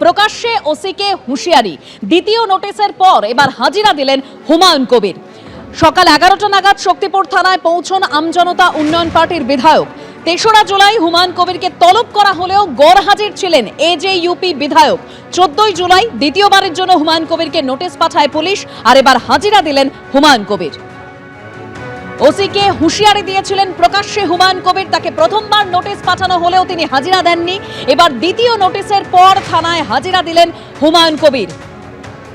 প্রকাশ্যে ওসিকে হুঁশিয়ারি, দ্বিতীয় নোটিশের পর এবার হাজিরা দিলেন হুমায়ুন কবির। সকাল 11টা নাগাদ শক্তিপুর থানায় পৌঁছন আমজনতা উন্নয়ন পার্টির বিধায়ক। ৩রা জুলাই হুমায়ুন কবিরকে তলব করা হলেও গরহাজির ছিলেন এজেইউপি বিধায়ক। 14ই জুলাই দ্বিতীয়বারের জন্য হুমায়ুন কবিরকে নোটিশ পাঠায় পুলিশ, আর এবার হাজিরা দিলেন হুমায়ুন কবির। ওসিকে হুঁশিয়ারি দিয়েছিলেন প্রকাশ্যে হুমায়ুন কবির। তাকে প্রথমবার নোটিশ পাঠানো হলেও তিনি হাজিরা দেননি। এবার দ্বিতীয় নোটিশের পর থানায় হাজিরা দিলেন হুমায়ুন কবির।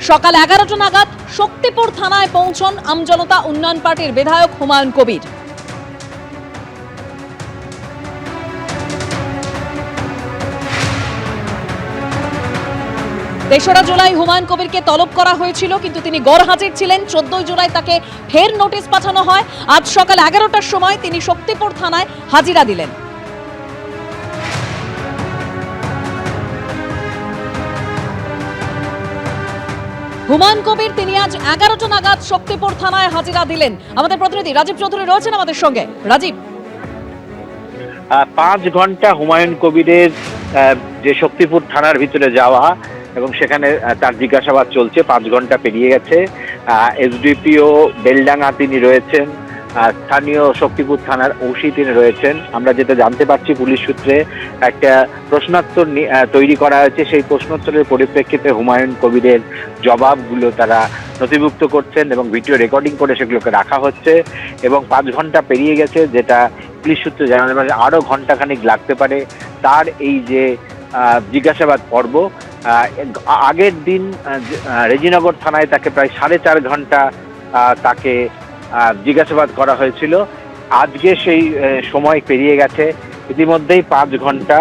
সকাল 11টা নাগাদ শক্তিপুর থানায় পৌঁছন আমজনতা উন্নয়ন পার্টির বিধায়ক হুমায়ুন কবির। তেসরা জুলাই হুমায়ুন কবিরকে তলব করা হয়েছিল, কিন্তু তিনি গরহাজির ছিলেন। 14ই জুলাই তাকে ফের নোটিশ পাঠানো হয়। আজ সকাল 11টার সময় তিনি শক্তিপুর থানায় হাজিরা দিলেন। হুমায়ুন কবির তিনি আজ 11টা নাগাদ শক্তিপুর থানায় হাজিরা দিলেন। আমাদের প্রতিনিধি রাজীব চৌধুরী রয়েছেন আমাদের সঙ্গে। রাজীব, 5 ঘন্টা হুমায়ুন কবিরের যে শক্তিপুর থানার ভিতরে যাওয়া এবং সেখানে তার জিজ্ঞাসাবাদ চলছে। 5 ঘন্টা পেরিয়ে গেছে। এসডিপিও বেলডাঙ্গা তিনি রয়েছেন, স্থানীয় শক্তিপুর থানার ওসি তিনি রয়েছেন। আমরা যেটা জানতে পারছি পুলিশ সূত্রে একটা প্রশ্নোত্তর তৈরি করা হয়েছে। সেই প্রশ্নোত্তরের পরিপ্রেক্ষিতে হুমায়ুন কবিরের জবাবগুলো তারা নথিভুক্ত করছেন এবং ভিডিও রেকর্ডিং করে সেগুলোকে রাখা হচ্ছে। এবং 5 ঘন্টা পেরিয়ে গেছে, যেটা পুলিশ সূত্রে জানানো যাবে আরও ঘন্টাখানিক লাগতে পারে তার এই যে জিজ্ঞাসাবাদ পর্ব। আগের দিন রেজিনগর থানায় তাকে প্রায় 4.5 ঘন্টা তাকে জিজ্ঞাসাবাদ করা হয়েছিল। আজকে সেই সময় পেরিয়ে গেছে, ইতিমধ্যেই 5 ঘন্টা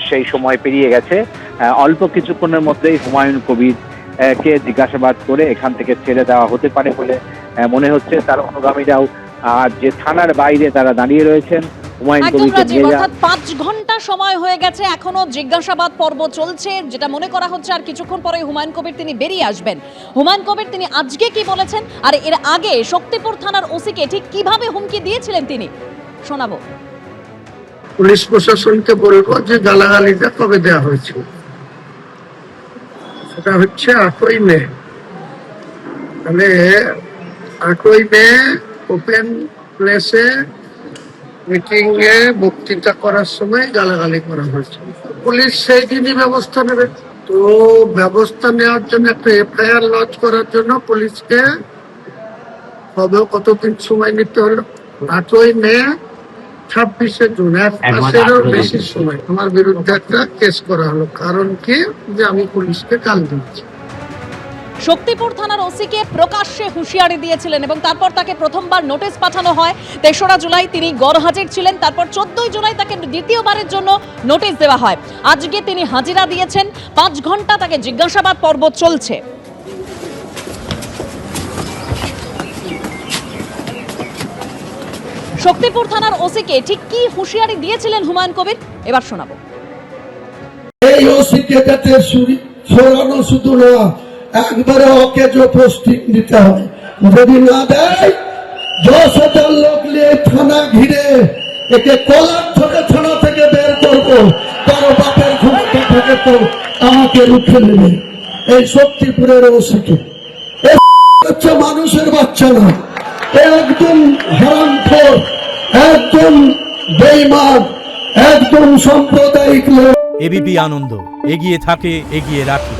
সেই সময় পেরিয়ে গেছে। অল্প কিছুক্ষণের মধ্যেই হুমায়ুন কবির কে জিজ্ঞাসাবাদ করে এখান থেকে ছেড়ে দেওয়া হতে পারে বলে মনে হচ্ছে। তার অনুগামীরাও যে থানার বাইরে তারা দাঁড়িয়ে রয়েছেন। অর্থাৎ 5 ঘন্টা সময় হয়ে গেছে, এখনো জিজ্ঞাসাবাদ পর্ব চলছে। যেটা মনে করা হচ্ছে আর কিছুক্ষণ পরে হুমায়ুন কবির তিনি বেরিয়ে আসবেন। হুমায়ুন কবির তিনি আজকে কি বলেছেন, আর এর আগে শক্তিপুর থানার ওসিকে ঠিক কিভাবে হুমকি দিয়েছিলেন তিনি শোনাবো। পুলিশ প্রশাসনকে বলবো যে গালাগালিটা কবে দেওয়া হয়েছিল। সেটা হচ্ছে 8ই মে। মানে 8ই মে ওপেন প্লেসে মিটিং এ বক্তৃতা করার সময় গালাগালি করা হয়েছে। পুলিশ সেই দিনই ব্যবস্থা নেবে। তো ব্যবস্থা নেওয়ার জন্য একটা এফআইআর লঞ্চ করার জন্য পুলিশকে কতদিন সময় নিতে হলো? 8ই মে 26শে জুন, 1 মাসেরও বেশি সময় আমার বিরুদ্ধে একটা কেস করা হলো। কারণ কি? যে আমি পুলিশকে কাল দিচ্ছি। শক্তিপুর থানার ওসিকে প্রকাশ্যে হুঁশিয়ারি দিয়েছিলেন এবং তারপর তাকে প্রথমবার নোটিশ পাঠানো হয়। 3রা জুলাই তিনি গরহাজির ছিলেন। তারপর 14ই জুলাই তাকে দ্বিতীয়বারের জন্য নোটিশ দেওয়া হয়। আজকে তিনি হাজিরা দিয়েছেন। 5 ঘন্টা তাকে জিজ্ঞাসাবাদ পর্ব চলছে। শক্তিপুর থানার ওসিকে ঠিক কি হুঁশিয়ারি দিয়েছিলেন হুমায়ুন কবির এবার শোনাবো। এই ওসিকে যাতে সরানো শুধু না, একবারে ওকে যে পোস্টিং দিতে হয়। যদি না দেয় 10,000 লোক নিয়ে থানা ঘিরে একে কলার ধরে থানা থেকে বের করবো। কারো বাপের ক্ষমতা থাকে তো আমাকে রুখে নেবে। এই শক্তিপুরের ওসিকে হচ্ছে মানুষের বাচ্চা না, একদম হারামখোর, একদম বেঈমান, একদম সাম্প্রদায়িক লোক। এবিপি আনন্দ এগিয়ে থাকে, এগিয়ে রাখে।